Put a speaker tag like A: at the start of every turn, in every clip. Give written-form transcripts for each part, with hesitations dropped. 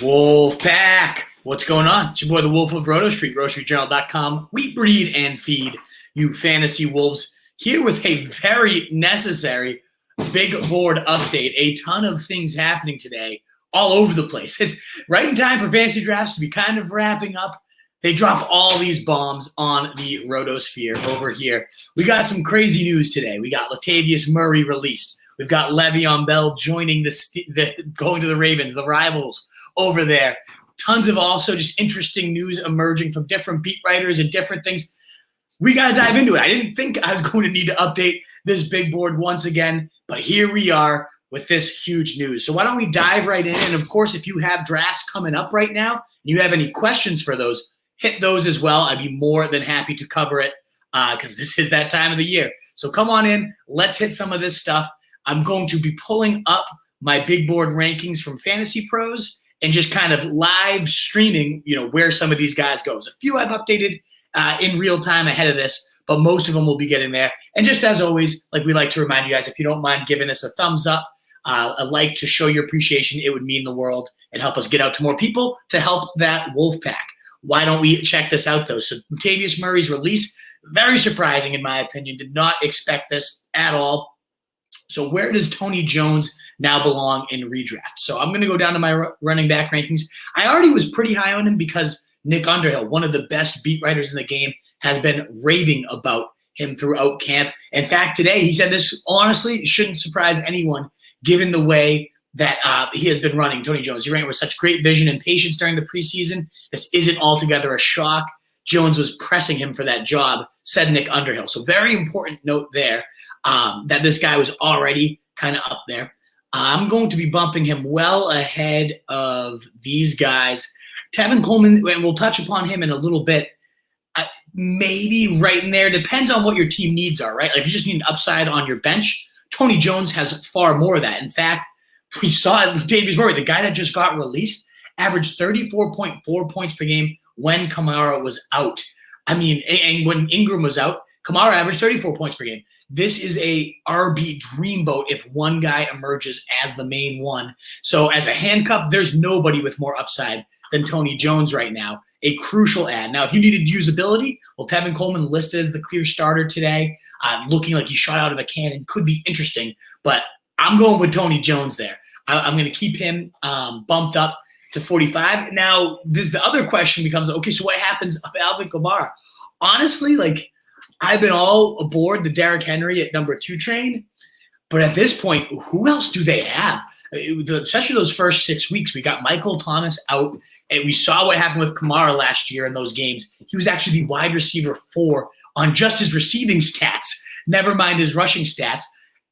A: WOLFPACK, what's going on? It's your boy, the Wolf of Roto Street, RotoStreetJournal.com. We breed and feed you fantasy wolves here with a very necessary big board update. A ton of things happening today all over the place. It's right in time for fantasy drafts to be kind of wrapping up. They drop all these bombs on the Rotosphere over here. We got some crazy news today. We got Latavius Murray released. We've got Le'Veon Bell joining going to the Ravens, the rivals over there. Tons of also just interesting news emerging from different beat writers and different things. We got to dive into it. I didn't think I was going to need to update this big board once again, but here we are with this huge news. So why don't we dive right in? And of course, if you have drafts coming up right now, and you have any questions for those, hit those as well. I'd be more than happy to cover it because this is that time of the year. So come on in. Let's hit some of this stuff. I'm going to be pulling up my big board rankings from Fantasy Pros and just kind of live streaming, where some of these guys goes. A few I've updated in real time ahead of this, but most of them will be getting there. And just as always, like we like to remind you guys, if you don't mind giving us a thumbs up, a like to show your appreciation, it would mean the world and help us get out to more people to help that wolf pack. Why don't we check this out, though? So Latavius Murray's release, very surprising in my opinion. Did not expect this at all. So where does Tony Jones now belong in redraft? So I'm going to go down to my running back rankings. I already was pretty high on him because Nick Underhill, one of the best beat writers in the game, has been raving about him throughout camp. In fact, today he said this honestly shouldn't surprise anyone given the way that he has been running, Tony Jones. He ran with such great vision and patience during the preseason. This isn't altogether a shock. Jones was pressing him for that job, said Nick Underhill. So very important note there. That this guy was already kind of up there. I'm going to be bumping him well ahead of these guys. Tevin Coleman, and we'll touch upon him in a little bit, maybe right in there. Depends on what your team needs are, right? Like if you just need an upside on your bench, Tony Jones has far more of that. In fact, we saw it with Latavius Murray, the guy that just got released, averaged 34.4 points per game when Kamara was out. I mean, and when Ingram was out, Kamara averaged 34 points per game. This is a RB dreamboat if one guy emerges as the main one. So as a handcuff, there's nobody with more upside than Tony Jones right now. A crucial add. Now, if you needed usability, well, Tevin Coleman listed as the clear starter today, looking like he shot out of a cannon. Could be interesting, but I'm going with Tony Jones there. I'm going to keep him bumped up to 45. Now, the other question becomes, okay, so what happens of Alvin Kamara? Honestly, I've been all aboard the Derrick Henry at number 2 train, but at this point, who else do they have? Especially those first 6 weeks, we got Michael Thomas out, and we saw what happened with Kamara last year in those games. He was actually the wide receiver 4 on just his receiving stats, never mind his rushing stats.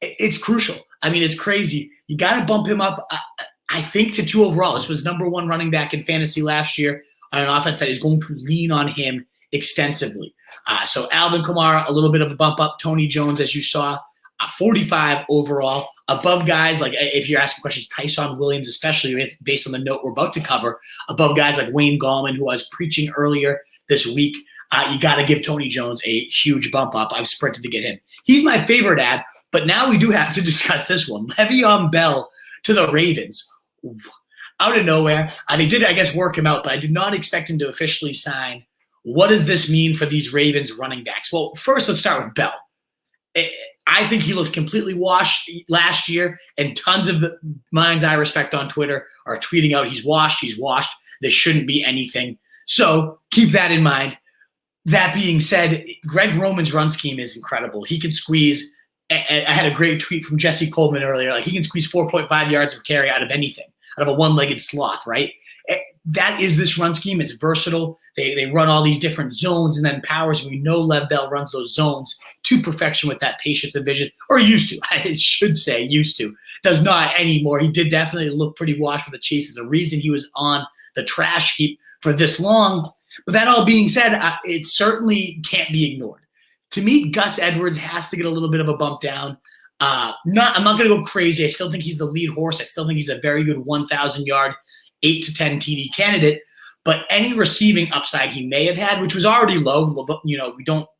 A: It's crucial. I mean, it's crazy. You got to bump him up, I think, to 2 overall. This was number 1 running back in fantasy last year on an offense that is going to lean on him extensively. So Alvin Kamara, a little bit of a bump up. Tony Jones, as you saw, 45 overall. Above guys like, if you're asking questions, Ty'Son Williams, especially based on the note we're about to cover, above guys like Wayne Gallman, who I was preaching earlier this week, you got to give Tony Jones a huge bump up. I've sprinted to get him. He's my favorite ad, but now we do have to discuss this one. Le'Veon Bell to the Ravens. Out of nowhere. They did, I guess, work him out, but I did not expect him to officially sign. What does this mean for these Ravens running backs? Well, first, let's start with Bell. I think he looked completely washed last year, and tons of the minds I respect on Twitter are tweeting out, he's washed. This shouldn't be anything. So keep that in mind. That being said, Greg Roman's run scheme is incredible. He can squeeze – I had a great tweet from Jesse Coleman earlier. He can squeeze 4.5 yards of carry out of anything, out of a one-legged sloth, right? That is this run scheme. It's versatile. They run all these different zones and then powers. And we know Lev Bell runs those zones to perfection with that patience and vision, or used to. I should say used to. Does not anymore. He did definitely look pretty washed for the Chiefs. There's a reason he was on the trash heap for this long. But that all being said, it certainly can't be ignored. To me, Gus Edwards has to get a little bit of a bump down. I'm not going to go crazy. I still think he's the lead horse. I still think he's a very good 1,000-yard 8 to 10 TD candidate, but any receiving upside he may have had, which was already low,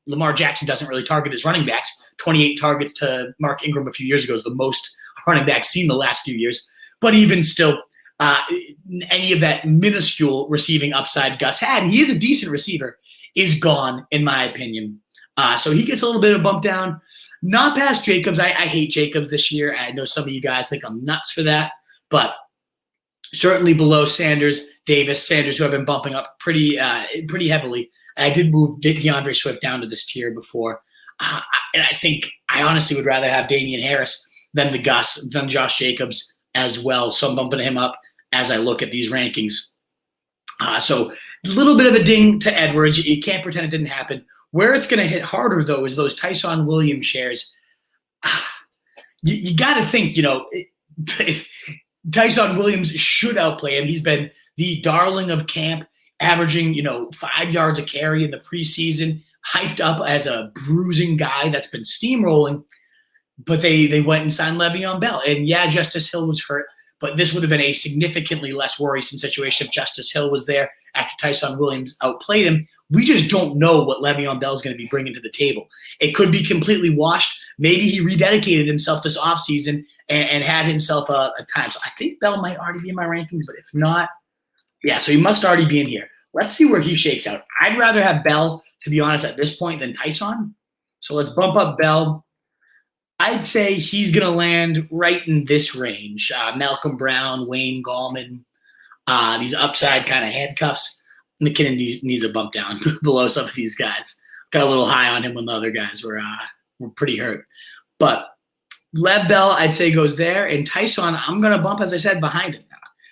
A: Lamar Jackson doesn't really target his running backs. 28 targets to Mark Ingram a few years ago is the most running backs seen the last few years. But even still, any of that minuscule receiving upside Gus had, and he is a decent receiver, is gone, in my opinion. So he gets a little bit of bump down. Not past Jacobs. I hate Jacobs this year. I know some of you guys think I'm nuts for that, but certainly below Sanders, Davis, Sanders, who have been bumping up pretty heavily. I did move DeAndre Swift down to this tier before. And I think I honestly would rather have Damian Harris than Josh Jacobs as well. So I'm bumping him up as I look at these rankings. So a little bit of a ding to Edwards. You can't pretend it didn't happen. Where it's going to hit harder, though, is those Ty'Son Williams shares. You got to think, Ty'Son Williams should outplay him. He's been the darling of camp, averaging, 5 yards a carry in the preseason, hyped up as a bruising guy that's been steamrolling. But they went and signed Le'Veon Bell. And, yeah, Justice Hill was hurt, but this would have been a significantly less worrisome situation if Justice Hill was there after Ty'Son Williams outplayed him. We just don't know what Le'Veon Bell is going to be bringing to the table. It could be completely washed. Maybe he rededicated himself this offseason and had himself a time. So I think Bell might already be in my rankings, but if not, yeah, so he must already be in here. Let's see where he shakes out. I'd rather have Bell, to be honest, at this point than Ty'Son. So let's bump up Bell. I'd say he's going to land right in this range. Malcolm Brown, Wayne Gallman, these upside kind of handcuffs. McKinnon needs a bump down below some of these guys. Got a little high on him when the other guys were pretty hurt. But Lev Bell, I'd say, goes there. And Ty'Son, I'm going to bump, as I said, behind him.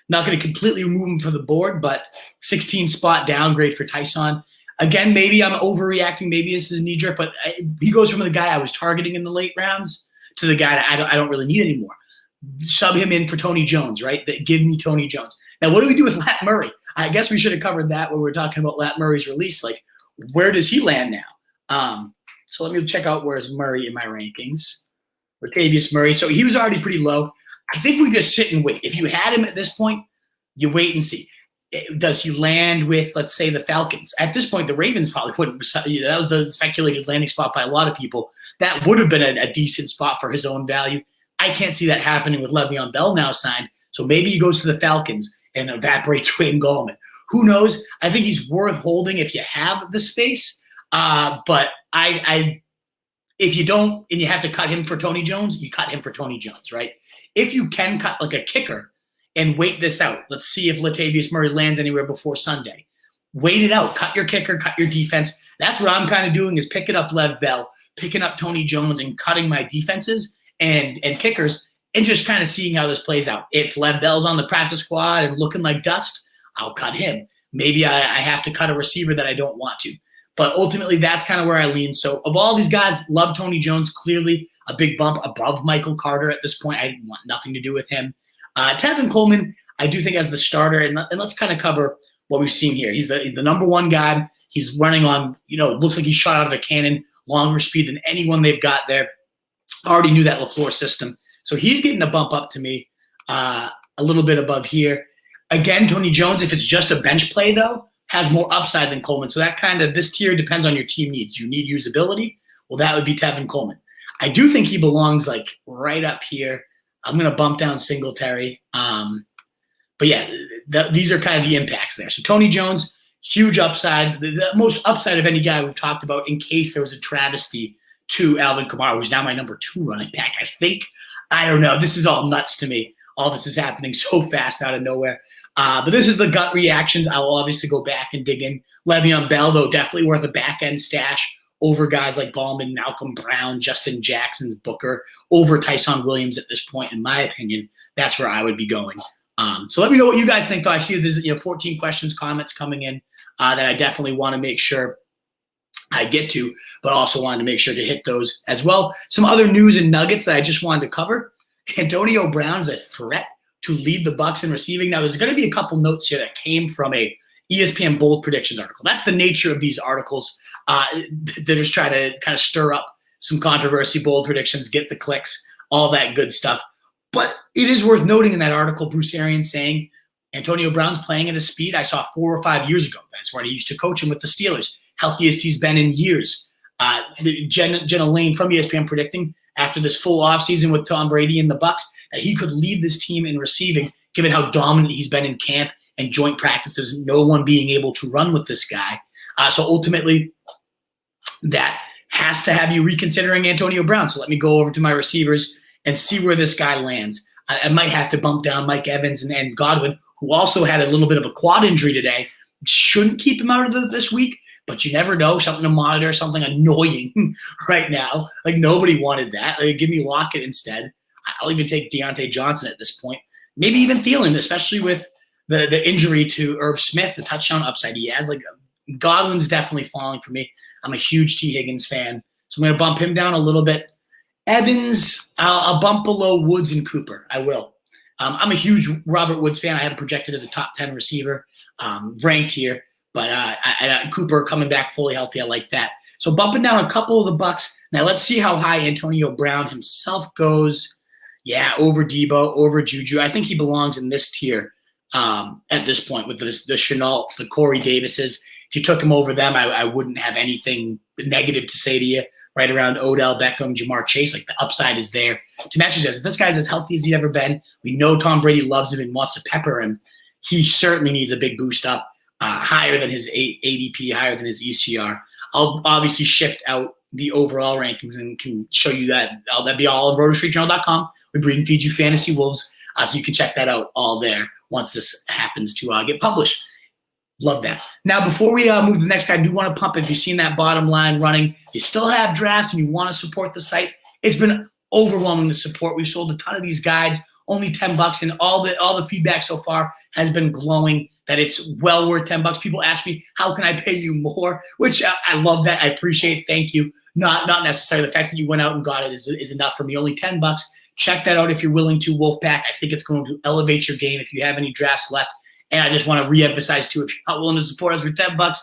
A: Not going to completely remove him from the board, but 16 spot downgrade for Ty'Son. Again, maybe I'm overreacting. Maybe this is a knee-jerk, but he goes from the guy I was targeting in the late rounds to the guy that I don't really need anymore. Sub him in for Tony Jones, right? Give me Tony Jones. Now, what do we do with Lat Murray? I guess we should have covered that when we were talking about Lat Murray's release. Like, where does he land now? So let me check out where's Murray in my rankings. Latavius Murray. So he was already pretty low. I think we just sit and wait. If you had him at this point, you wait and see. Does he land with, let's say, the Falcons? At this point, the Ravens probably wouldn't. That was the speculated landing spot by a lot of people. That would have been a decent spot for his own value. I can't see that happening with Le'Veon Bell now signed. So maybe he goes to the Falcons and evaporates Wayne Gallman. Who knows? I think he's worth holding if you have the space. But if you don't and you have to cut him for Tony Jones, you cut him for Tony Jones, right? If you can cut like a kicker and wait this out, let's see if Latavius Murray lands anywhere before Sunday. Wait it out. Cut your kicker, cut your defense. That's what I'm kind of doing is picking up Lev Bell, picking up Tony Jones, and cutting my defenses and kickers and just kind of seeing how this plays out. If Lev Bell's on the practice squad and looking like dust, I'll cut him. Maybe I have to cut a receiver that I don't want to. But ultimately, that's kind of where I lean. So of all these guys, love Tony Jones, clearly a big bump above Michael Carter at this point. I want nothing to do with him. Tevin Coleman, I do think as the starter, and let's kind of cover what we've seen here. He's the number one guy. He's running on, looks like he's shot out of a cannon, longer speed than anyone they've got there. Already knew that LaFleur system. So he's getting a bump up to me a little bit above here. Again, Tony Jones, if it's just a bench play, though, has more upside than Coleman. So that this tier depends on your team needs. You need usability. Well, that would be Tevin Coleman. I do think he belongs like right up here. I'm going to bump down Singletary. But yeah, these are kind of the impacts there. So Tony Jones, huge upside, the most upside of any guy we've talked about in case there was a travesty to Alvin Kamara, who's now my number 2 running back, I think. I don't know. This is all nuts to me. All this is happening so fast out of nowhere. But this is the gut reactions. I'll obviously go back and dig in. Le'Veon Bell, though, definitely worth a back-end stash over guys like Gallman, Malcolm Brown, Justin Jackson, Booker, over Ty'Son Williams at this point, in my opinion. That's where I would be going. So let me know what you guys think, though. I see there's 14 questions, comments coming in that I definitely want to make sure I get to, but also wanted to make sure to hit those as well. Some other news and nuggets that I just wanted to cover. Antonio Brown's a threat to lead the Bucs in receiving. Now, there's going to be a couple notes here that came from a ESPN Bold Predictions article. That's the nature of these articles. They're just trying to kind of stir up some controversy, bold predictions, get the clicks, all that good stuff. But it is worth noting in that article, Bruce Arians saying Antonio Brown's playing at a speed I saw 4 or 5 years ago. That's where he used to coach him with the Steelers. Healthiest he's been in years. Jenna Lane from ESPN predicting after this full offseason with Tom Brady and the Bucs that he could lead this team in receiving, given how dominant he's been in camp and joint practices, no one being able to run with this guy. So ultimately, that has to have you reconsidering Antonio Brown. So let me go over to my receivers and see where this guy lands. I might have to bump down Mike Evans and Godwin, who also had a little bit of a quad injury today. Shouldn't keep him out of this week, but you never know. Something to monitor, something annoying right now. Like, nobody wanted that. Like, give me Lockett instead. I'll even take Deontay Johnson at this point. Maybe even Thielen, especially with the injury to Irv Smith, the touchdown upside he has. Like, Godwin's definitely falling for me. I'm a huge T. Higgins fan, so I'm going to bump him down a little bit. Evans, I'll bump below Woods and Cooper. I will. I'm a huge Robert Woods fan. I have him projected as a top 10 receiver, ranked here. But Cooper coming back fully healthy, I like that. So bumping down a couple of the Bucs. Now let's see how high Antonio Brown himself goes. Yeah, over Debo, over Juju. I think he belongs in this tier at this point with the Chenaults, the Corey Davises. If you took him over them, I wouldn't have anything negative to say to you. Right around Odell Beckham, Jamar Chase, like, the upside is there. To match says, if this guy's as healthy as he's ever been, we know Tom Brady loves him and wants to pepper him. He certainly needs a big boost up, higher than his ADP, higher than his ECR. I'll obviously shift out the overall rankings and can show you that. That'd be all on rotostreetjournal.com. We breed and feed you fantasy wolves, so you can check that out all there once this happens to get published. Love that. Now, before we move to the next guy, I do want to pump, if you've seen that bottom line running, you still have drafts and you want to support the site, it's been overwhelming, the support. We've sold a ton of these guides, only $10, and all the feedback so far has been glowing that it's well worth $10. People ask me, how can I pay you more? Which I love that. I appreciate it. Thank you. Not necessarily. The fact that you went out and got it is enough for me. Only $10. Check that out if you're willing to, WOLFPACK. I think it's going to elevate your game if you have any drafts left. And I just want to reemphasize too, if you're not willing to support us for $10,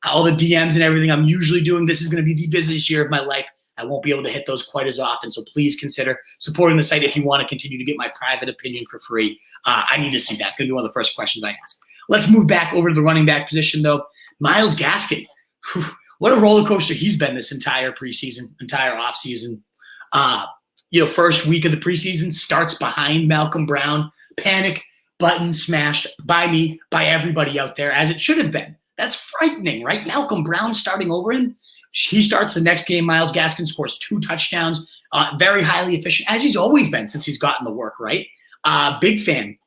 A: all the DMs and everything I'm usually doing, this is going to be the busiest year of my life. I won't be able to hit those quite as often. So please consider supporting the site if you want to continue to get my private opinion for free. I need to see that. It's going to be one of the first questions I ask. Let's move back over to the running back position, though. Myles Gaskin. What a roller coaster he's been this entire preseason, entire offseason. First week of the preseason starts behind Malcolm Brown. Panic button smashed by me, by everybody out there, as it should have been. That's frightening, right? Malcolm Brown starting over him. He starts the next game. Myles Gaskin scores 2 touchdowns. Very highly efficient, as he's always been since he's gotten the work, right? Big fan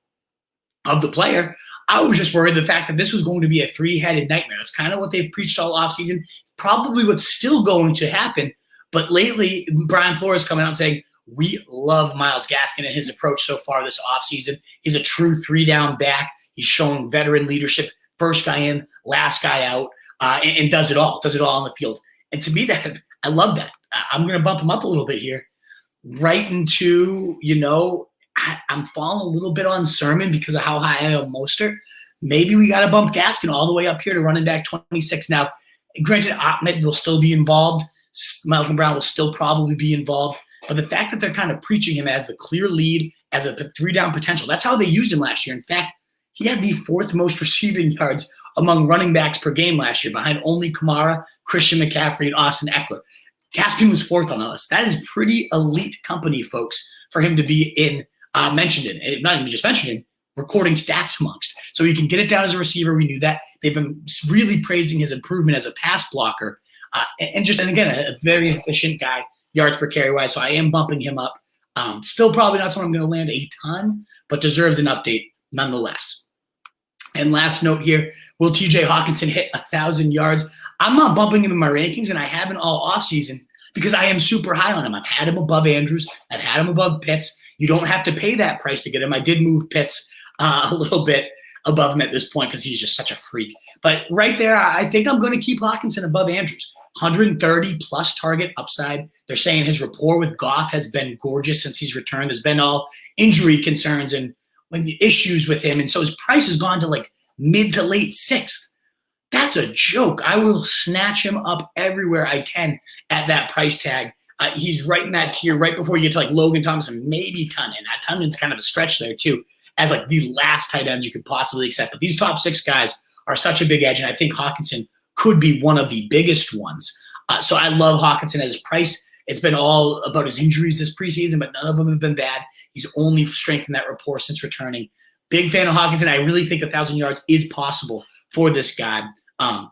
A: of the player. I was just worried the fact that this was going to be a 3-headed nightmare. That's kind of what they've preached all offseason. Probably what's still going to happen. But lately, Brian Flores coming out and saying, we love Myles Gaskin and his approach so far this offseason. He's a true 3-down back. He's shown veteran leadership, first guy in, last guy out, and does it all on the field. And to me, that I love that. I'm going to bump him up a little bit here, right into, I'm falling a little bit on Sermon because of how high I am on Mostert. Maybe we got to bump Gaskin all the way up here to running back 26. Now, granted, Ahmed will still be involved. Malcolm Brown will still probably be involved. But the fact that they're kind of preaching him as the clear lead, as a 3-down potential, that's how they used him last year. In fact, he had the 4th most receiving yards among running backs per game last year, behind only Kamara, Christian McCaffrey, and Austin Eckler. Gaskin was 4th on the list. That is pretty elite company, folks, for him to be mentioned in. And not even just mentioned in, recording stats amongst. So he can get it down as a receiver. We knew that. They've been really praising his improvement as a pass blocker. And again, a very efficient guy, yards per carry wise. So I am bumping him up. Still probably not someone I'm going to land a ton, but deserves an update nonetheless. And last note here, will TJ Hockenson hit 1,000 yards? I'm not bumping him in my rankings, and I haven't all offseason because I am super high on him. I've had him above Andrews. I've had him above Pitts. You don't have to pay that price to get him. I did move Pitts a little bit above him at this point because he's just such a freak. But right there, I think I'm going to keep Hockenson above Andrews. 130-plus target upside. They're saying his rapport with Goff has been gorgeous since he's returned. There's been all injury concerns and issues with him, and so his price has gone to like mid to late 6th. That's a joke. I will snatch him up everywhere I can at that price tag. He's right in that tier right before you get to like Logan Thomas and maybe Tunyon. Tunyon's kind of a stretch there too, as like the last tight end you could possibly accept. But these top 6 guys are such a big edge, and I think Hockenson could be one of the biggest ones. So I love Hockenson at his price. It's been all about his injuries this preseason, but none of them have been bad. He's only strengthened that rapport since returning. Big fan of Hockenson. I really think 1,000 yards is possible for this guy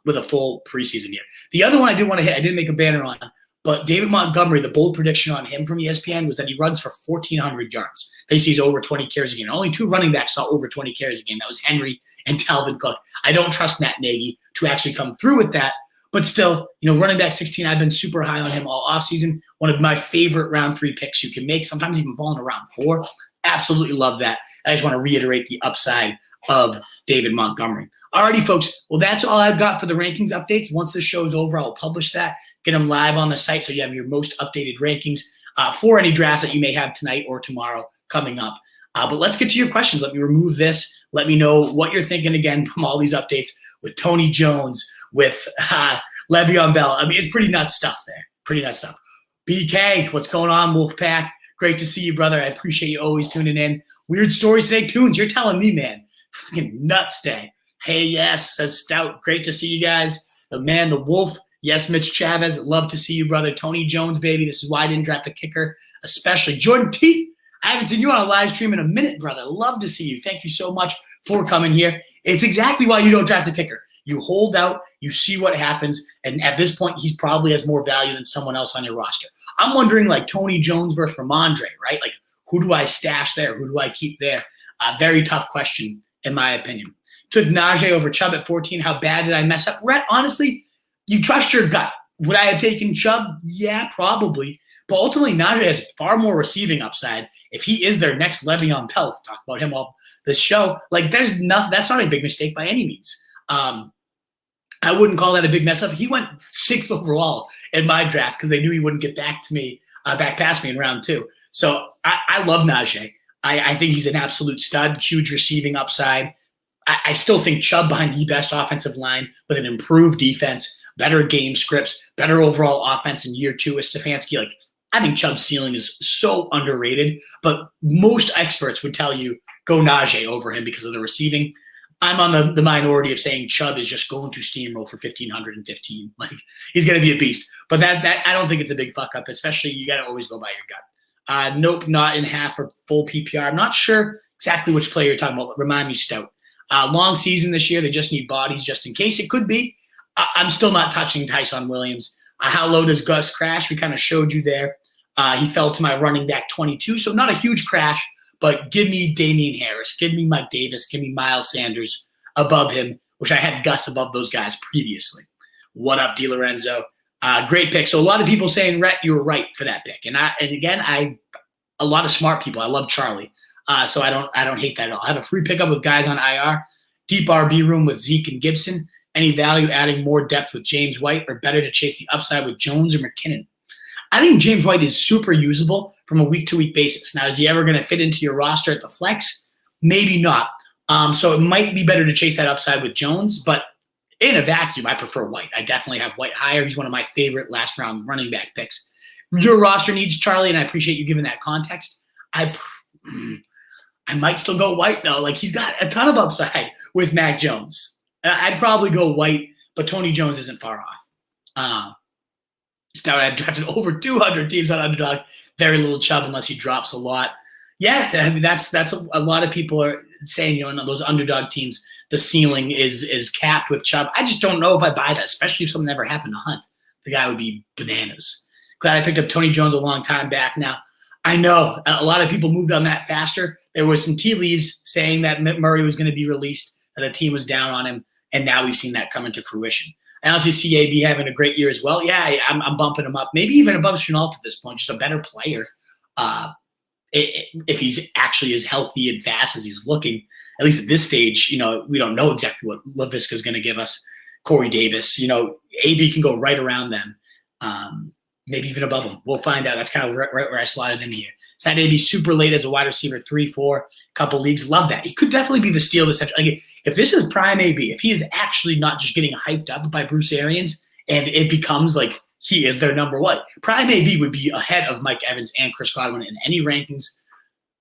A: with a full preseason year. The other one I did want to hit, I didn't make a banner on, but David Montgomery, the bold prediction on him from ESPN was that he runs for 1,400 yards. He sees over 20 carries a game. Only 2 running backs saw over 20 carries a game. That was Henry and Dalvin Cook. I don't trust Matt Nagy to actually come through with that. But still, running back 16, I've been super high on him all offseason. One of my favorite round 3 picks you can make, sometimes even falling to round 4. Absolutely love that. I just want to reiterate the upside of David Montgomery. Alrighty, folks. Well, that's all I've got for the rankings updates. Once the show's over, I'll publish that, get them live on the site so you have your most updated rankings for any drafts that you may have tonight or tomorrow coming up. But let's get to your questions. Let me remove this. Let me know what you're thinking again from all these updates with Tony Jones, with Le'Veon Bell. I mean, it's pretty nuts stuff there. Pretty nuts stuff. BK, what's going on, Wolfpack? Great to see you, brother. I appreciate you always tuning in. Weird stories today, Tunes. You're telling me, man. Fucking nuts day. Hey, yes, says Stout. Great to see you guys. The man, the Wolf. Yes, Mitch Chavez. Love to see you, brother. Tony Jones, baby. This is why I didn't draft a kicker, especially Jordan T. I haven't seen you on a live stream in a minute, brother. Love to see you. Thank you so much for coming here. It's exactly why you don't draft a kicker. You hold out, you see what happens, and at this point, he probably has more value than someone else on your roster. I'm wondering, like, Tony Jones versus Ramondre, right? Like, who do I stash there? Who do I keep there? Very tough question, in my opinion. Took Najee over Chubb at 14. How bad did I mess up? Rhett, honestly, you trust your gut. Would I have taken Chubb? Yeah, probably. But ultimately, Najee has far more receiving upside. If he is their next Le'Veon Bell, we'll talk about him all this show. Like, that's not a big mistake by any means. I wouldn't call that a big mess up. He went 6th overall in my draft because they knew he wouldn't get back past me in round 2. So I love Najee. I think he's an absolute stud, huge receiving upside. I still think Chubb behind the best offensive line with an improved defense, better game scripts, better overall offense in year 2 with Stefanski. Like, I think Chubb's ceiling is so underrated, but most experts would tell you go Najee over him because of the receiving. I'm on the minority of saying Chubb is just going to steamroll for 1,515. Like, he's going to be a beast. But that I don't think it's a big fuck up, especially you got to always go by your gut. Nope, not in half or full PPR. I'm not sure exactly which player you're talking about. Remind me, Stout. Long season this year. They just need bodies just in case. It could be. I'm still not touching Ty'Son Williams. How low does Gus crash? We kind of showed you there. He fell to my running back 22, so not a huge crash. But give me Damian Harris, give me Mike Davis, give me Miles Sanders above him, which I had Gus above those guys previously. What up, DiLorenzo? Great pick. So a lot of people saying, Rhett, you were right for that pick. And again, a lot of smart people. I love Charlie. So I don't hate that at all. I have a free pickup with guys on IR, deep RB room with Zeke and Gibson. Any value adding more depth with James White, or better to chase the upside with Jones or McKinnon? I think James White is super usable from a week-to-week basis. Now, is he ever going to fit into your roster at the flex? Maybe not. So it might be better to chase that upside with Jones, but in a vacuum, I prefer White. I definitely have White higher. He's one of my favorite last-round running back picks. Your roster needs Charlie, and I appreciate you giving that context. I might still go White, though. Like, he's got a ton of upside with Mac Jones. I'd probably go White, but Tony Jones isn't far off. Stout, I've drafted over 200 teams on Underdog. Very little Chubb unless he drops a lot. Yeah, I mean, that's a lot of people are saying, in those Underdog teams, the ceiling is capped with Chubb. I just don't know if I buy that, especially if something ever happened to Hunt. The guy would be bananas. Glad I picked up Tony Jones a long time back now. I know a lot of people moved on that faster. There was some tea leaves saying that Murray was going to be released, that the team was down on him, and now we've seen that come into fruition. I also see AB having a great year as well. Yeah, I'm bumping him up, maybe even above Chenault at this point, just a better player. If he's actually as healthy and fast as he's looking, at least at this stage, we don't know exactly what Laviska is going to give us. Corey Davis, AB can go right around them, maybe even above him. We'll find out. That's kind of right where I slotted in here. Signed AB super late as a wide receiver, 3-4, couple leagues. Love that. He could definitely be the steal this century. Like, if this is prime AB, if he is actually not just getting hyped up by Bruce Arians and it becomes like he is their number one, prime AB would be ahead of Mike Evans and Chris Godwin in any rankings.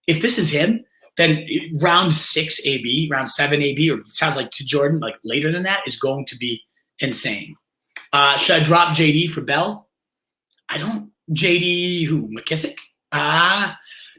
A: If this is him, then round 6 AB, round 7 AB, or it sounds like to Jordan, like later than that, is going to be insane. Should I drop JD for Bell? JD who? McKissick?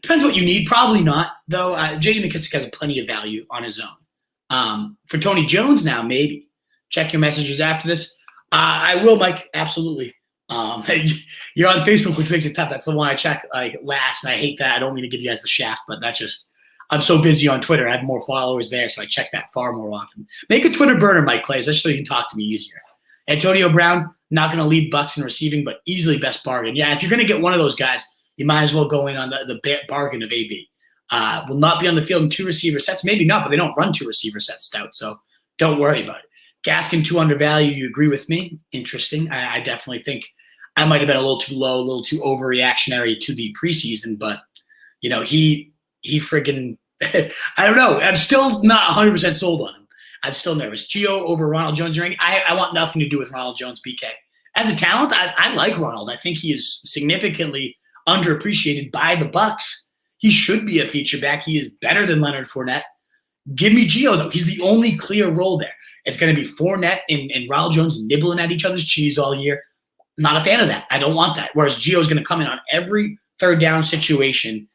A: Depends what you need. Probably not. though. J.D. McKissic has plenty of value on his own. For Tony Jones now, maybe. Check your messages after this. I will, Mike, absolutely. You're on Facebook, which makes it tough. That's the one I check last, and I hate that. I don't mean to give you guys the shaft, but that's just – I'm so busy on Twitter. I have more followers there, so I check that far more often. Make a Twitter burner, Mike Clay, just so you can talk to me easier. Antonio Brown, not going to lead Bucs in receiving, but easily best bargain. Yeah, if you're going to get one of those guys, you might as well go in on the bargain of AB. Will not be on the field in 2 receiver sets. Maybe not, but they don't run 2 receiver sets, Stout, so don't worry about it. Gaskin, too undervalued. You agree with me? Interesting. I definitely think I might have been a little too low, a little too overreactionary to the preseason, but, he friggin' – I don't know. I'm still not 100% sold on him. I'm still nervous. Gio over Ronald Jones ranking. I want nothing to do with Ronald Jones, BK. As a talent, I like Ronald. I think he is significantly underappreciated by the Bucs. He should be a feature back. He is better than Leonard Fournette. Give me Gio, though. He's the only clear role there. It's going to be Fournette and Ronald Jones nibbling at each other's cheese all year. Not a fan of that. I don't want that. Whereas Gio's going to come in on every third down situation.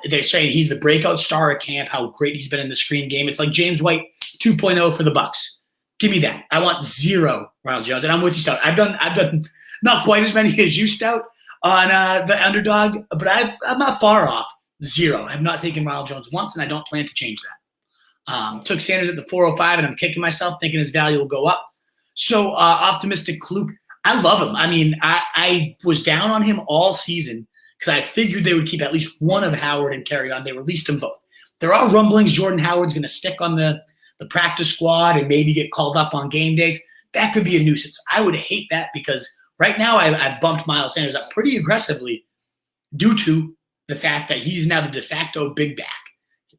A: They're saying he's the breakout star at camp, how great he's been in the screen game. It's like James White 2.0 for the Bucs. Give me that. I want 0 Ronald Jones. And I'm with you, Stout. I've done not quite as many as you, Stout, on the underdog, but I'm not far off. 0. I'm not taking Ronald Jones once, and I don't plan to change that. Took Sanders at the 405, and I'm kicking myself thinking his value will go up. So optimistic Kluk. I love him. I mean, I was down on him all season because I figured they would keep at least one of Howard and carry on. They released them both. There are rumblings Jordan Howard's going to stick on the practice squad and maybe get called up on game days. That could be a nuisance. I would hate that because right now I bumped Miles Sanders up pretty aggressively due to the fact that he's now the de facto big back.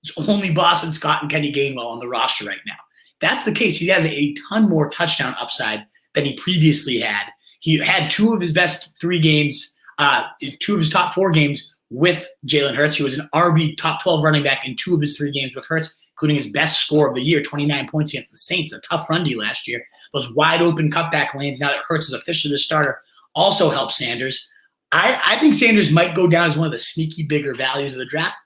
A: It's only Boston Scott and Kenny Gainwell on the roster right now. If that's the case, he has a ton more touchdown upside than he previously had. He had 2 of his best 3 games, 2 of his top 4 games with Jalen Hurts. He was an RB top 12 running back in 2 of his 3 games with Hurts, including his best score of the year, 29 points against the Saints, a tough run D last year. Those wide open cutback lanes now that Hurts is officially the starter also help Sanders. I think Sanders might go down as one of the sneaky bigger values of the draft.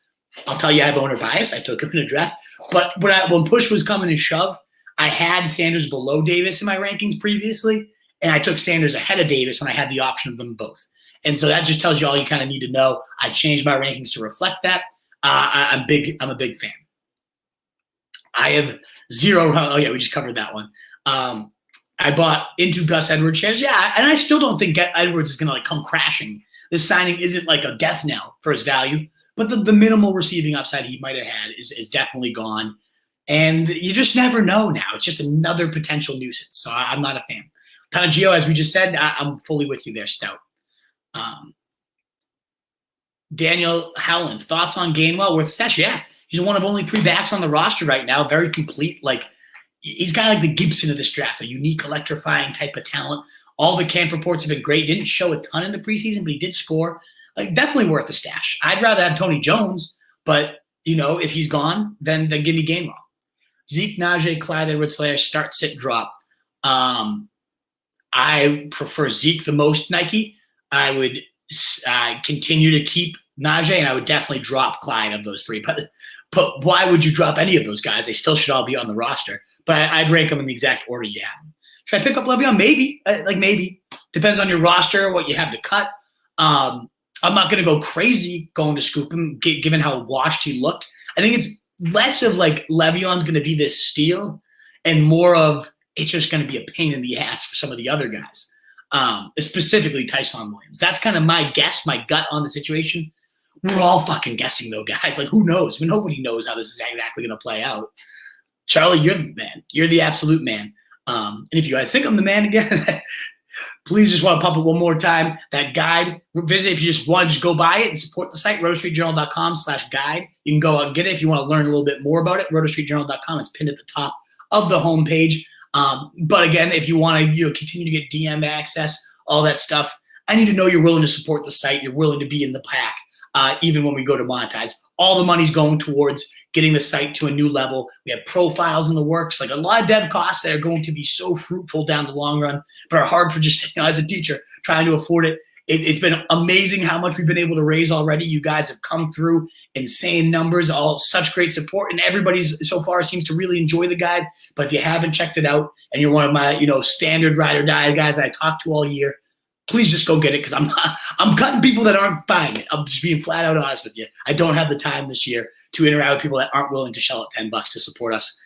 A: I'll tell you I have owner bias. I took him in a draft. But when push was coming to shove, I had Sanders below Davis in my rankings previously, and I took Sanders ahead of Davis when I had the option of them both. And so that just tells you all you kind of need to know. I changed my rankings to reflect that. I'm a big fan. I have 0. Oh, yeah, we just covered that one. I bought into Gus Edwards shares. Yeah, and I still don't think Edwards is going to come crashing. This signing isn't like a death knell for his value, but the minimal receiving upside he might have had is definitely gone. And you just never know now. It's just another potential nuisance. So I'm not a fan. Ton of Gio, as we just said, I'm fully with you there, Stout. Daniel Howland, thoughts on Gainwell worth a sesh? Yeah, he's one of only 3 backs on the roster right now. Very complete. He's kind of like the Gibson of this draft, a unique, electrifying type of talent. All the camp reports have been great. Didn't show a ton in the preseason, but he did score. Definitely worth the stash. I'd rather have Tony Jones, but if he's gone, then give me Gainwell. Zeke, Najee, Clyde, Edwards-Helaire, start, sit, drop. I prefer Zeke the most, Nike. I would continue to keep Najee, and I would definitely drop Clyde of those 3. But why would you drop any of those guys? They still should all be on the roster. But I'd rank them in the exact order you have them. Should I pick up Le'Veon? Maybe. Maybe. Depends on your roster, what you have to cut. I'm not going to go crazy going to scoop him, given how washed he looked. I think it's less of Le'Veon's going to be this steal and more of it's just going to be a pain in the ass for some of the other guys, specifically Ty'Son Williams. That's kind of my guess, my gut on the situation. We're all fucking guessing, though, guys. Who knows? Nobody knows how this is exactly going to play out. Charlie, you're the man. You're the absolute man. And if you guys think I'm the man again, please just want to pump it one more time. That guide, visit if you just want to just go buy it and support the site, rotostreetjournal.com/guide. You can go out and get it if you want to learn a little bit more about it, rotostreetjournal.com. It's pinned at the top of the homepage. But again, if you want to continue to get DM access, all that stuff, I need to know you're willing to support the site. You're willing to be in the pack, even when we go to monetize. All the money's going towards getting the site to a new level. We have profiles in the works, a lot of dev costs that are going to be so fruitful down the long run, but are hard for just, as a teacher, trying to afford it. It's been amazing how much we've been able to raise already. You guys have come through insane numbers, all such great support, and everybody's so far seems to really enjoy the guide. But if you haven't checked it out and you're one of my, standard ride or die guys I talk to all year, please just go get it, because I'm cutting people that aren't buying it. I'm just being flat out honest with you. I don't have the time this year to interact with people that aren't willing to shell out $10 to support us.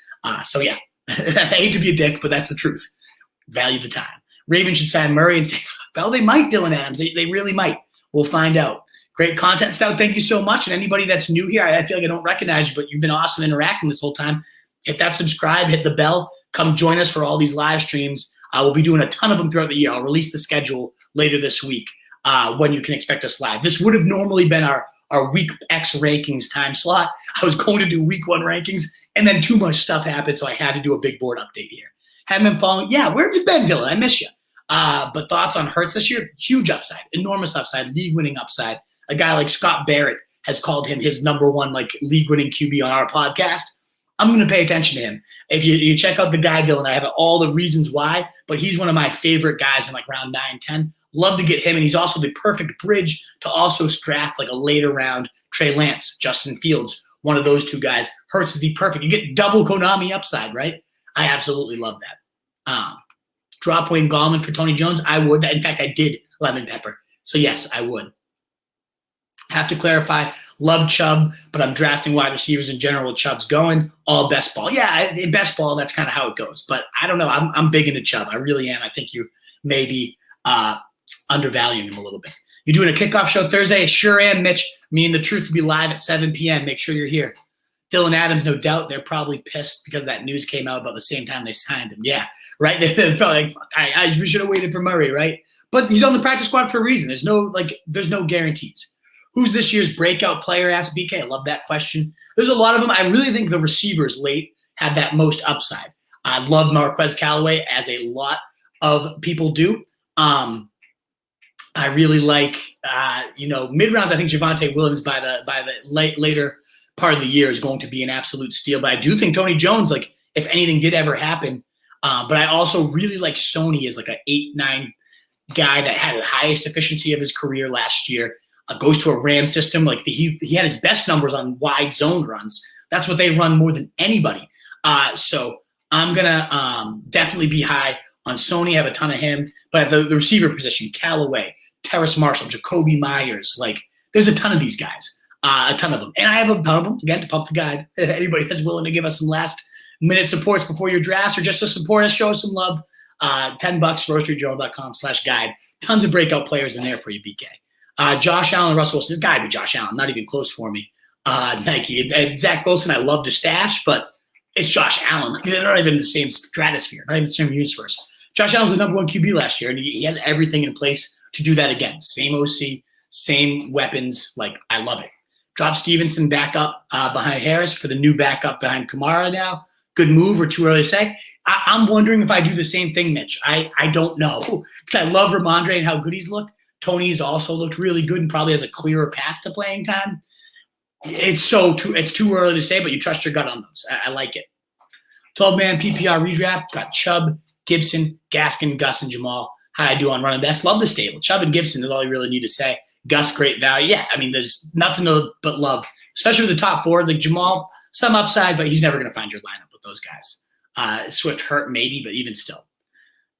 A: So yeah, I hate to be a dick, but that's the truth. Value the time. Ravens should sign Murray and say, well, they might, Dylan Adams. They really might. We'll find out. Great content, Stout. Thank you so much. And anybody that's new here, I feel like I don't recognize you, but you've been awesome interacting this whole time. Hit that subscribe, hit the bell. Come join us for all these live streams. We'll be doing a ton of them throughout the year. I'll release the schedule later this week when you can expect us live. This would have normally been our Week X rankings time slot. I was going to do Week 1 rankings, and then too much stuff happened, so I had to do a big board update here. Haven't been following. Yeah, where have you been, Dylan? I miss you. But thoughts on Hurts this year? Huge upside, enormous upside, league-winning upside. A guy like Scott Barrett has called him his number one league-winning QB on our podcast. I'm going to pay attention to him. If you check out the guy, Dylan, I have all the reasons why, but he's one of my favorite guys in round 9, 10. Love to get him, and he's also the perfect bridge to also draft a later round Trey Lance, Justin Fields, one of those two guys. Hurts is the perfect. You get double Konami upside, right? I absolutely love that. Drop Wayne Gallman for Tony Jones. I would. In fact, I did lemon pepper. So yes, I would. Have to clarify, love Chubb, but I'm drafting wide receivers in general with Chubb's going. All best ball. Yeah, in best ball, that's kind of how it goes. But I don't know. I'm big into Chubb. I really am. I think you may be undervaluing him a little bit. You doing a kickoff show Thursday? I sure am, Mitch. Me and the Truth will be live at 7 p.m. Make sure you're here. Dylan Adams, no doubt, they're probably pissed because that news came out about the same time they signed him. Yeah, right? They're probably like, fuck, we should have waited for Murray, right? But he's on the practice squad for a reason. There's no guarantees. Who's this year's breakout player? Asked BK. I love that question. There's a lot of them. I really think the receivers late had that most upside. I love Marquez Callaway, as a lot of people do. I really like, mid-rounds, I think Javonte Williams by the later part of the year is going to be an absolute steal. But I do think Tony Jones, if anything did ever happen, but I also really like Sony as an 8-9 guy that had the highest efficiency of his career last year. Goes to a Ram system. He had his best numbers on wide zone runs. That's what they run more than anybody. So I'm going to definitely be high on Sony. I have a ton of him. But at the receiver position, Callaway, Terrace Marshall, Jacoby Myers, there's a ton of these guys, a ton of them. And I have a ton of them, again, to pump the guide. Anybody that's willing to give us some last-minute supports before your drafts or just to support us, show us some love, $10, roastrejournal.com/guide. Tons of breakout players in there for you, BK. Josh Allen, Russell Wilson. It's got to be Josh Allen. Not even close for me. Nike. And Zach Wilson, I love to stash, but it's Josh Allen. They're not even in the same stratosphere, not even the same universe. Josh Allen was the number one QB last year, and he has everything in place to do that again. Same OC, same weapons. I love it. Drop Stevenson back up behind Harris for the new backup behind Kamara now. Good move, or too early to say? I'm wondering if I do the same thing, Mitch. I don't know, because I love Ramondre and how good he's looked. Tony's also looked really good and probably has a clearer path to playing time. It's too early to say, but you trust your gut on those. I like it. 12-man PPR redraft. Got Chubb, Gibson, Gaskin, Gus, and Jamal. How I do on running backs. Love the stable. Chubb and Gibson is all you really need to say. Gus, great value. Yeah, there's nothing but love, especially with the top four. Jamal, some upside, but he's never going to find your lineup with those guys. Swift hurt maybe, but even still.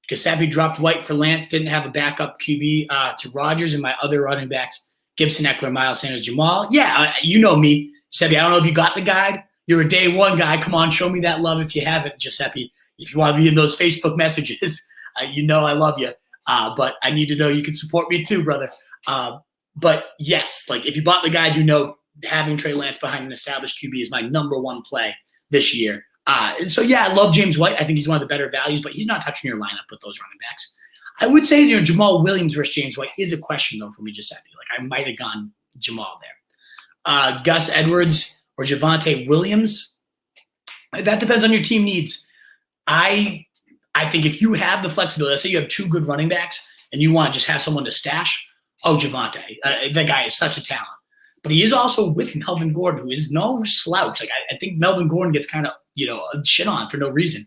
A: Giuseppe dropped White for Lance, didn't have a backup QB to Rodgers, and my other running backs, Gibson, Eckler, Miles Sanders, Jamal. Yeah, you know me, Giuseppe. I don't know if you got the guide. You're a day one guy. Come on, show me that love if you haven't, Giuseppe. If you want to be in those Facebook messages, I love you. But I need to know you can support me too, brother. But yes, if you bought the guide, having Trey Lance behind an established QB is my number one play this year. And so, yeah, I love James White. I think he's one of the better values, but he's not touching your lineup with those running backs. I would say, Jamal Williams versus James White is a question, though, for me, Giuseppe. I might have gone Jamal there. Gus Edwards or Javonte Williams. That depends on your team needs. I think if you have the flexibility, let's say you have two good running backs and you want to just have someone to stash, Javonte. That guy is such a talent. But he is also with Melvin Gordon, who is no slouch. I think Melvin Gordon gets kind of, shit on for no reason.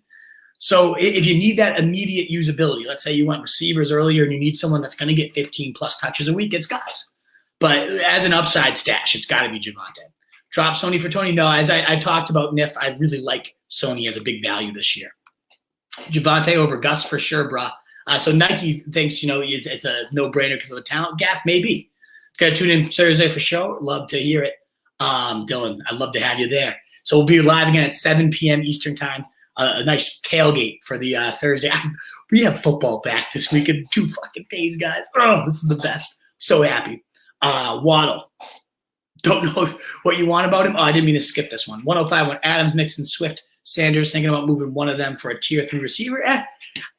A: So if you need that immediate usability, let's say you went receivers earlier and you need someone that's going to get 15-plus touches a week, it's Gus. But as an upside stash, it's got to be Javonte. Drop Sony for Tony? No, as I talked about Niff, I really like Sony as a big value this year. Javonte over Gus for sure, brah. So Nike thinks, it's a no-brainer because of the talent gap. Maybe. Got to tune in Thursday for sure. Love to hear it. Dylan, I'd love to have you there. So we'll be live again at 7 p.m. Eastern time. A nice tailgate for the Thursday. We have football back this week in 2 fucking days, guys. Oh, this is the best. So happy. Waddle. Don't know what you want about him. Oh, I didn't mean to skip this one. 105 went Adams, Mixon, Swift, Sanders, thinking about moving one of them for a tier 3 receiver.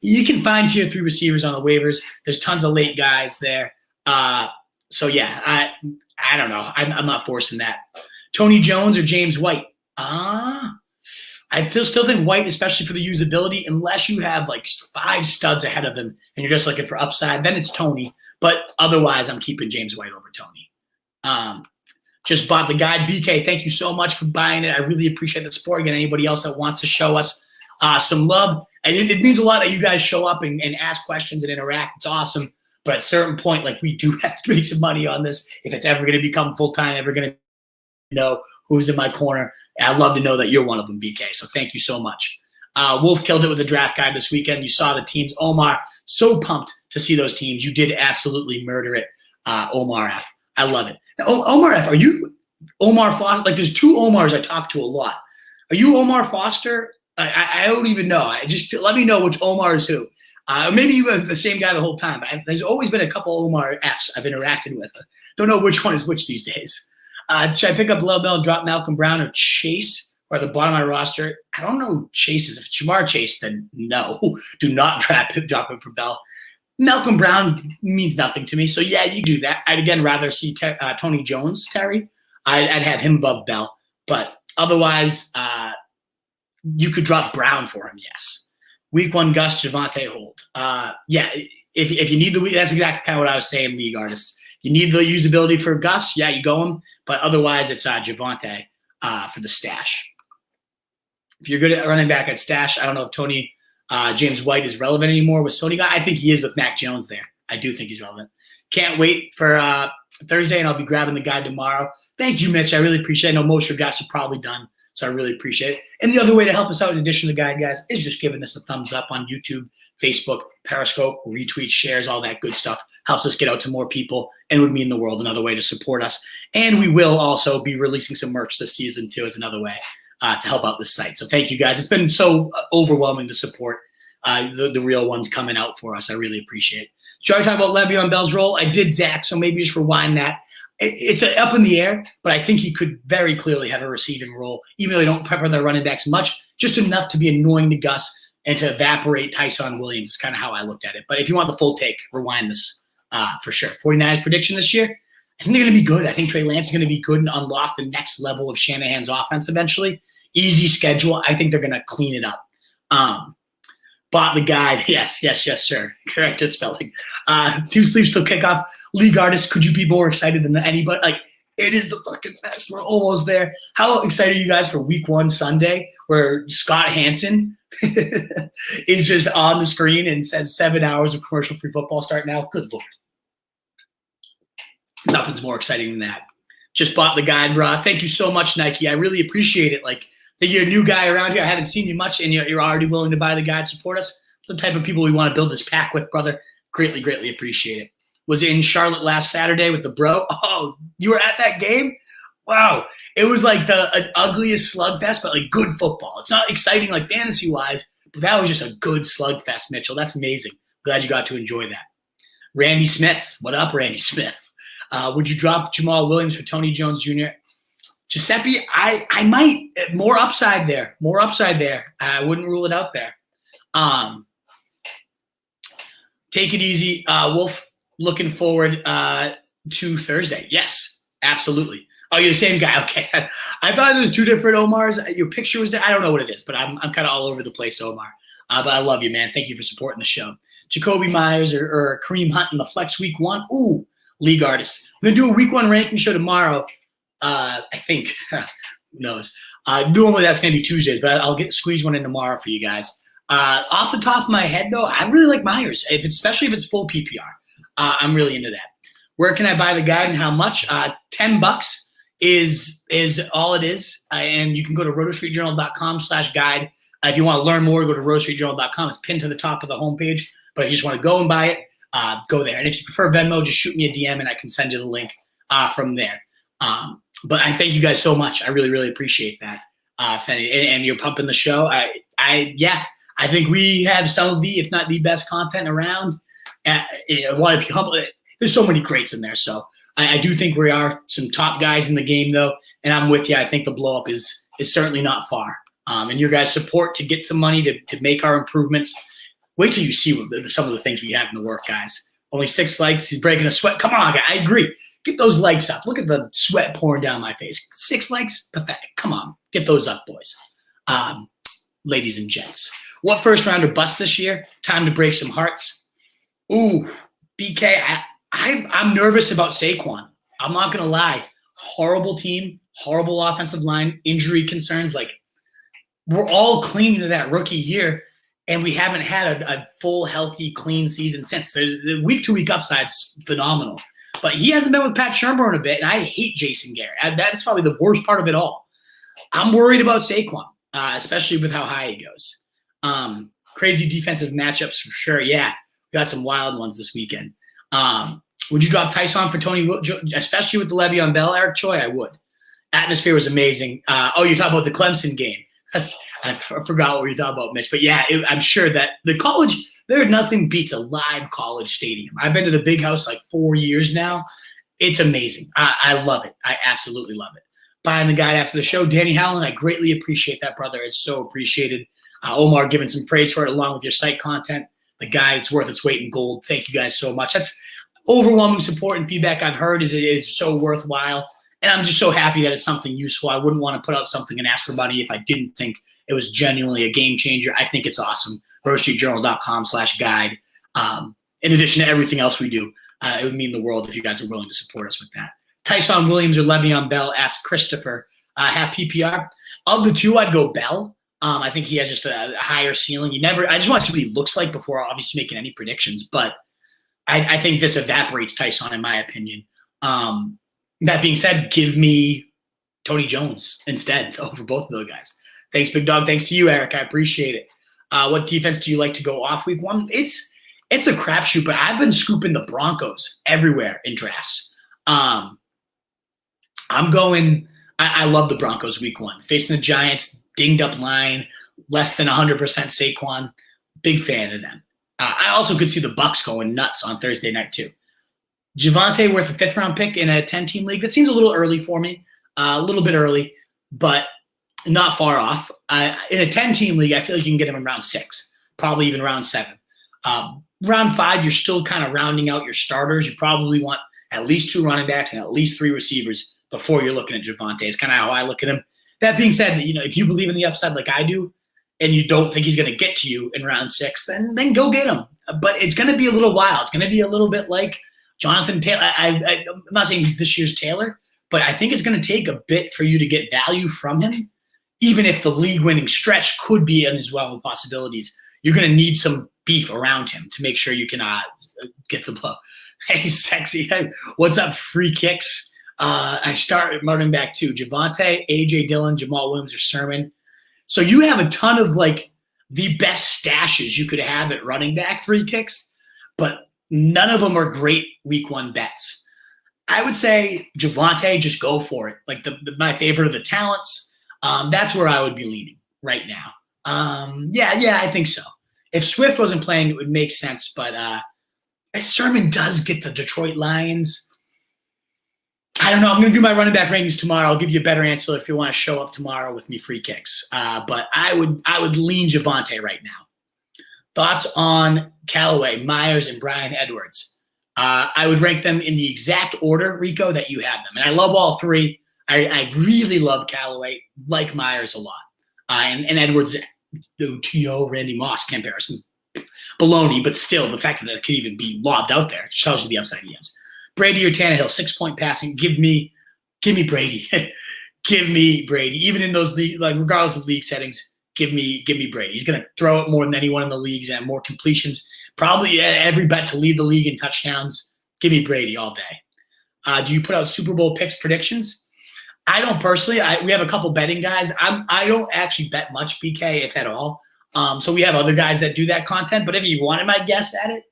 A: You can find tier 3 receivers on the waivers. There's tons of late guys there. So yeah, I don't know. I'm not forcing that. Tony Jones or James White? I still think White, especially for the usability, unless you have like 5 studs ahead of him and you're just looking for upside, then it's Tony. But otherwise, I'm keeping James White over Tony. Just bought the guide. BK, thank you so much for buying it. I really appreciate the support. Again, anybody else that wants to show us some love. And it means a lot that you guys show up and ask questions and interact. It's awesome. But at a certain point, like, we do have to make some money on this. If it's ever going to become full-time, ever going to know who's in my corner, I'd love to know that you're one of them, BK. So thank you so much. Wolf killed it with the draft guide this weekend. You saw the teams. Omar, so pumped to see those teams. You did absolutely murder it, Omar F. I love it. Now, Omar F., are you Omar Foster? Like, there's 2 Omars I talk to a lot. Are you Omar Foster? I don't even know. Just let me know which Omar is who. Maybe you have the same guy the whole time. But there's always been a couple Omar Fs I've interacted with. Don't know which one is which these days. Should I pick up Lil Bell, drop Malcolm Brown, or Chase, or at the bottom of my roster? I don't know who Chase is. If it's Jamar Chase, then no. Do not drop him for Bell. Malcolm Brown means nothing to me. So, yeah, you do that. I'd, again, rather see Tony Jones, Terry. I'd have him above Bell. But otherwise, you could drop Brown for him, yes. Week 1, Gus, Javonte, hold. Yeah, if you need that's exactly kind of what I was saying, league artists. You need the usability for Gus, yeah, you go him. But otherwise, it's Javonte for the stash. If you're good at running back at stash, I don't know if Tony James White is relevant anymore with Sony guy. I think he is with Mac Jones there. I do think he's relevant. Can't wait for Thursday, and I'll be grabbing the guide tomorrow. Thank you, Mitch. I really appreciate it. I know most of your guys are probably done, so I really appreciate it. And the other way to help us out, in addition to the guide, guys, is just giving this a thumbs up on YouTube, Facebook, Periscope, retweets, shares, all that good stuff. Helps us get out to more people and would mean the world. Another way to support us. And we will also be releasing some merch this season, too, as another way to help out the site. So thank you, guys. It's been so overwhelming to support the real ones coming out for us. I really appreciate it. Should I talk about Le'Veon Bell's role? I did, Zach, so maybe just rewind that. It's up in the air, but I think he could very clearly have a receiving role, even though they don't pepper their running backs much, just enough to be annoying to Gus and to evaporate Ty'Son Williams is kind of how I looked at it. But if you want the full take, rewind this for sure. 49ers prediction this year, I think they're going to be good. I think Trey Lance is going to be good and unlock the next level of Shanahan's offense eventually. Easy schedule. I think they're going to clean it up. Bought the guide. Yes, sir. Correct spelling. 2 sleeps till kickoff. League artists, could you be more excited than anybody? Like, it is the fucking best. We're almost there. How excited are you guys for week 1 Sunday where Scott Hansen is just on the screen and says 7 hours of commercial-free football start now? Good Lord. Nothing's more exciting than that. Just bought the guide, bro. Thank you so much, Nike. I really appreciate it. Like, that you're a new guy around here. I haven't seen you much, and you're already willing to buy the guide, support us. The type of people we want to build this pack with, brother. Greatly, greatly appreciate it. Was in Charlotte last Saturday with the bro. Oh, you were at that game? Wow. It was like the ugliest slugfest, but like good football. It's not exciting like fantasy-wise, but that was just a good slugfest, Mitchell. That's amazing. Glad you got to enjoy that. Randy Smith. What up, Randy Smith? Would you drop Jamal Williams for Tony Jones Jr.? Giuseppe, I might. More upside there. I wouldn't rule it out there. Take it easy. Wolf, looking forward to Thursday. Yes, absolutely. Oh, you're the same guy. Okay. I thought there was 2 different Omars. Your picture was there. I don't know what it is, but I'm kind of all over the place, Omar. But I love you, man. Thank you for supporting the show. Jacoby Myers or Kareem Hunt in the flex week 1. Ooh, league artists. We're going to do a week 1 ranking show tomorrow. I think. Who knows? Normally that's going to be Tuesdays, but I'll squeeze one in tomorrow for you guys. Off the top of my head, though, I really like Myers, especially if it's full PPR. I'm really into that. Where can I buy the guide and how much? $10 is all it is. And you can go to rotostreetjournal.com/guide. If you want to learn more, go to rotostreetjournal.com. It's pinned to the top of the homepage. But if you just want to go and buy it, go there. And if you prefer Venmo, just shoot me a DM and I can send you the link from there. But I thank you guys so much. I really, really appreciate that. And you're pumping the show. I think we have some of the, if not the best content around. There's so many greats in there. So I do think we are some top guys in the game, though. And I'm with you. I think the blow up is certainly not far. And your guys' support to get some money to make our improvements. Wait till you see some of the things we have in the work, guys. Only 6 likes. He's breaking a sweat. Come on, guys. I agree. Get those likes up. Look at the sweat pouring down my face. 6 likes? Pathetic. Come on. Get those up, boys. Ladies and gents. What first rounder bust this year? Time to break some hearts. Ooh, BK, I'm nervous about Saquon. I'm not going to lie. Horrible team, horrible offensive line, injury concerns. Like, we're all clinging to that rookie year, and we haven't had a full, healthy, clean season since. The week-to-week upside's phenomenal. But he hasn't been with Pat Shermer in a bit, and I hate Jason Garrett. That is probably the worst part of it all. I'm worried about Saquon, especially with how high he goes. Crazy defensive matchups for sure. Yeah, we got some wild ones this weekend. Would you drop Ty'Son for Tony, especially with the Le'Veon Bell, Eric Choi? I would. Atmosphere was amazing. You're talking about the Clemson game. I forgot what we were talking about, Mitch. But yeah, I'm sure that the college, nothing beats a live college stadium. I've been to the Big House like 4 years now. It's amazing. I love it. I absolutely love it. Buying the guide after the show, Danny Howland, I greatly appreciate that, brother. It's so appreciated. Omar giving some praise for it along with your site content. The guide, it's worth its weight in gold. Thank you guys so much. That's overwhelming support and feedback I've heard is so worthwhile. And I'm just so happy that it's something useful. I wouldn't want to put out something and ask for money if I didn't think it was genuinely a game changer. I think it's awesome. rotostreetjournal.com/guide. In addition to everything else we do, it would mean the world if you guys are willing to support us with that. Ty'Son Williams or Le'Veon Bell, asked Christopher. Have PPR. Of the two, I'd go Bell. I think he has just a higher ceiling. I just want to see what he looks like before obviously making any predictions. But I think this evaporates Ty'Son, in my opinion. That being said, give me Tony Jones instead over both of those guys. Thanks, Big Dog. Thanks to you, Eric. I appreciate it. What defense do you like to go off week 1? It's a crapshoot, but I've been scooping the Broncos everywhere in drafts. I'm going – I love the Broncos week 1. Facing the Giants, dinged up line, less than 100% Saquon. Big fan of them. I also could see the Bucs going nuts on Thursday night too. Javonte worth a 5th-round pick in a 10-team league. That seems a little early for me, a little bit early, but not far off. In a 10-team league, I feel like you can get him in round 6, probably even round 7. Round 5, you're still kind of rounding out your starters. You probably want at least 2 running backs and at least 3 receivers before you're looking at Javonte. It's kind of how I look at him. That being said, if you believe in the upside like I do, and you don't think he's going to get to you in round 6, then go get him. But it's going to be a little wild. It's going to be a little bit like Jonathan Taylor. I'm not saying he's this year's Taylor, but I think it's going to take a bit for you to get value from him. Even if the league-winning stretch could be in his realm of possibilities, you're going to need some beef around him to make sure you can get the blow. Hey, sexy. Hey, what's up, free kicks? I start running back too. Javonte, A.J. Dillon, Jamal Williams, or Sermon. So you have a ton of the best stashes you could have at running back free kicks, but none of them are great week 1 bets. I would say Javonte, just go for it. My favorite of the talents. That's where I would be leaning right now. Yeah, I think so. If Swift wasn't playing, it would make sense, but Sermon does get the Detroit Lions. I don't know. I'm going to do my running back rankings tomorrow. I'll give you a better answer if you want to show up tomorrow with me free kicks. But I would lean Javonte right now. Thoughts on Callaway, Myers, and Bryan Edwards? I would rank them in the exact order, Rico, that you have them. And I love all 3. I really love Callaway, like Myers a lot. And Edwards, the T.O. Randy Moss comparisons, baloney, but still the fact that it could even be lobbed out there tells you the upside he has. Brady or Tannehill, 6-point passing. Give me Brady. Give me Brady. Even in those regardless of league settings, give me Brady. He's going to throw it more than anyone in the league and more completions. Probably every bet to lead the league in touchdowns. Give me Brady all day. Do you put out Super Bowl picks predictions? I don't personally. We have a couple betting guys. I don't actually bet much, BK, if at all. So we have other guys that do that content. But if you wanted my guess at it,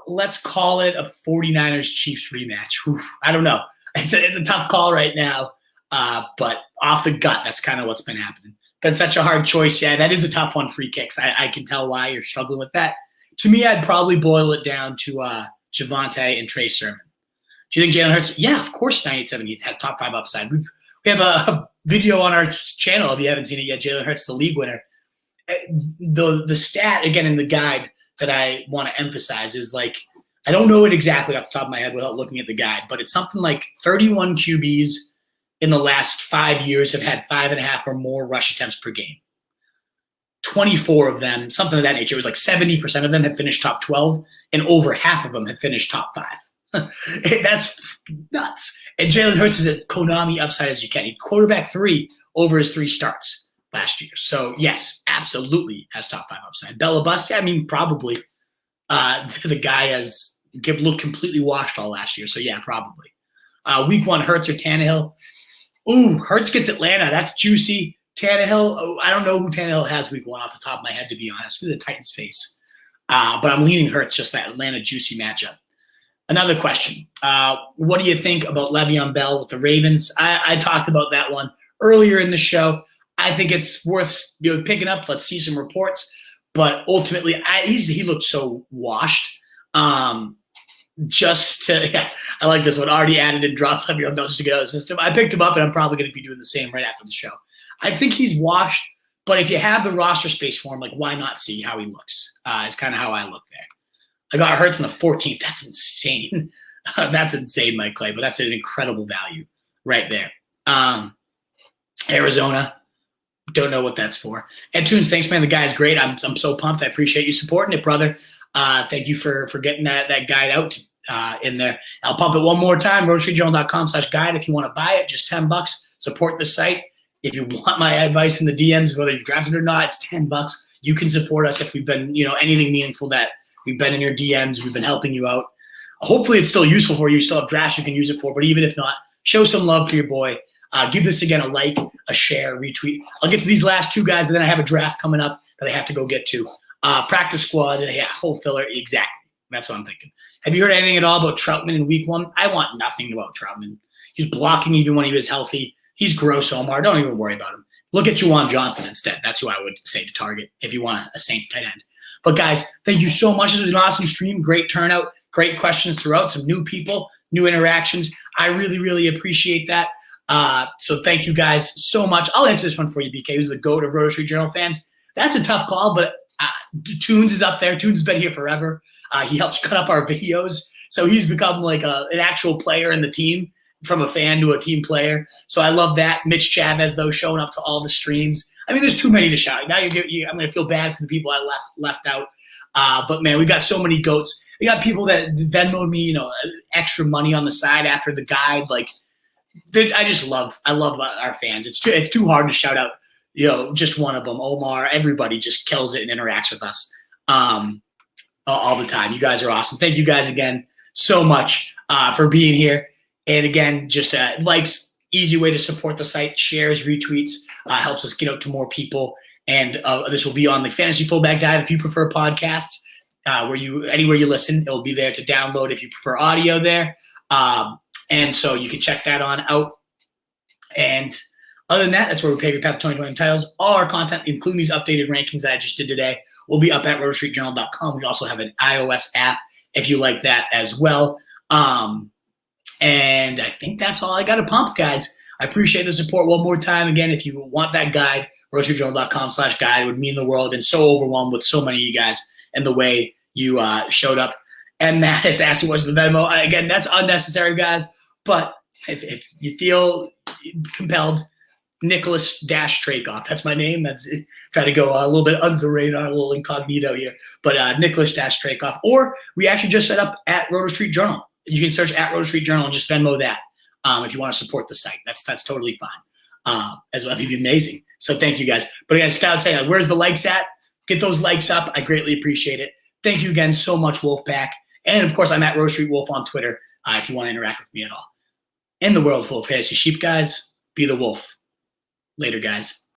A: let's call it a 49ers-Chiefs rematch. Oof, I don't know. It's a tough call right now. But off the gut, that's kind of what's been happening. Been such a hard choice. Yeah, that is a tough one, free kicks. I can tell why you're struggling with that. To me, I'd probably boil it down to Javonte and Trey Sermon. Do you think Jalen Hurts? Yeah, of course 98-70 had top 5 upside. We have a video on our channel, if you haven't seen it yet, Jalen Hurts, the league winner. The stat, again, in the guide that I want to emphasize is like, I don't know it exactly off the top of my head without looking at the guide, but it's something like 31 QBs in the last 5 years have had 5.5 or more rush attempts per game. 24 of them, something of that nature. It was like 70% of them had finished top 12, and over half of them had finished top 5. That's nuts. And Jalen Hurts is as Konami upside as you can. He quarterback 3 over his 3 starts last year. So, yes, absolutely has top 5 upside. Bella Bust, I mean, probably. The guy has looked completely washed all last year. So, yeah, probably. Week 1, Hurts or Tannehill? Ooh, Hurts gets Atlanta. That's juicy. Tannehill, I don't know who Tannehill has week 1 off the top of my head, to be honest. Who the Titans face? But I'm leaning Hurts, just that Atlanta juicy matchup. Another question. What do you think about Le'Veon Bell with the Ravens? I talked about that one earlier in the show. I think it's worth picking up. Let's see some reports. But ultimately, he looked so washed. I like this one. Already added and dropped Le'Veon Bell just to get out of the system. I picked him up, and I'm probably going to be doing the same right after the show. I think he's washed, but if you have the roster space for him, like, why not see how he looks? It's kind of how I look there. I got Hurts in the 14th. That's insane. That's insane, Mike Clay, but that's an incredible value right there. Arizona, don't know what that's for. Ed Tunes, thanks, man. The guy's great. I'm so pumped. I appreciate you supporting it, brother. Thank you for getting that guide out in there. I'll pump it one more time, roadstreetjournal.com/guide. If you want to buy it, just $10. Support the site. If you want my advice in the DMs, whether you've drafted or not, it's $10. You can support us if we've been, anything meaningful that we've been in your DMs. We've been helping you out. Hopefully it's still useful for you. You still have drafts you can use it for. But even if not, show some love for your boy. Give this, again, a like, a share, retweet. I'll get to these last 2 guys, but then I have a draft coming up that I have to go get to. Practice squad, yeah, whole filler. Exactly. That's what I'm thinking. Have you heard anything at all about Troutman in week 1? I want nothing about Troutman. He's blocking even when he was healthy. He's gross, Omar. Don't even worry about him. Look at Juwan Johnson instead. That's who I would say to target if you want a Saints tight end. But, guys, thank you so much. This was an awesome stream. Great turnout. Great questions throughout. Some new people, new interactions. I really, really appreciate that. So thank you guys so much. I'll answer this one for you, BK. Who's the GOAT of Roto Street Journal fans? That's a tough call, but Tunes is up there. Tunes has been here forever. He helps cut up our videos. So he's become like an actual player in the team, from a fan to a team player. So I love that. Mitch Chavez, though, showing up to all the streams. I mean, there's too many to shout. Now I'm going to feel bad for the people I left out. But, man, we got so many GOATs. We got people that Venmoed me, extra money on the side after the guide. Like, I love our fans. It's too hard to shout out, just one of them. Omar, everybody just kills it and interacts with us all the time. You guys are awesome. Thank you guys again so much for being here. And again, just likes, easy way to support the site, shares, retweets, helps us get out to more people. And this will be on the Fantasy Fullback Dive if you prefer podcasts. Anywhere you listen, it'll be there to download if you prefer audio there. And so you can check that out. And other than that, that's where we pave your path to 2020 titles. All our content, including these updated rankings that I just did today, will be up at rotostreetjournal.com. We also have an iOS app if you like that as well. And I think that's all I got to pump, guys. I appreciate the support one more time. Again, if you want that guide, rotostreetjournal.com/guide. It would mean the world. I've been so overwhelmed with so many of you guys and the way you showed up. And Matt has asked you what's the Venmo. Again, that's unnecessary, guys. But if you feel compelled, Nicholas-Trakoff. That's my name. Try to go a little bit under the radar, a little incognito here. But Nicholas-Trakoff. Or we actually just set up at Roto Street Journal. You can search at Roto Street Journal and just Venmo that if you want to support the site. That's totally fine. As well, it'd be amazing. So thank you guys. But again, Scout saying, where's the likes at? Get those likes up. I greatly appreciate it. Thank you again so much, Wolfpack. And of course, I'm at Rose Street Wolf on Twitter if you want to interact with me at all. In the world full of fantasy sheep, guys, be the wolf. Later, guys.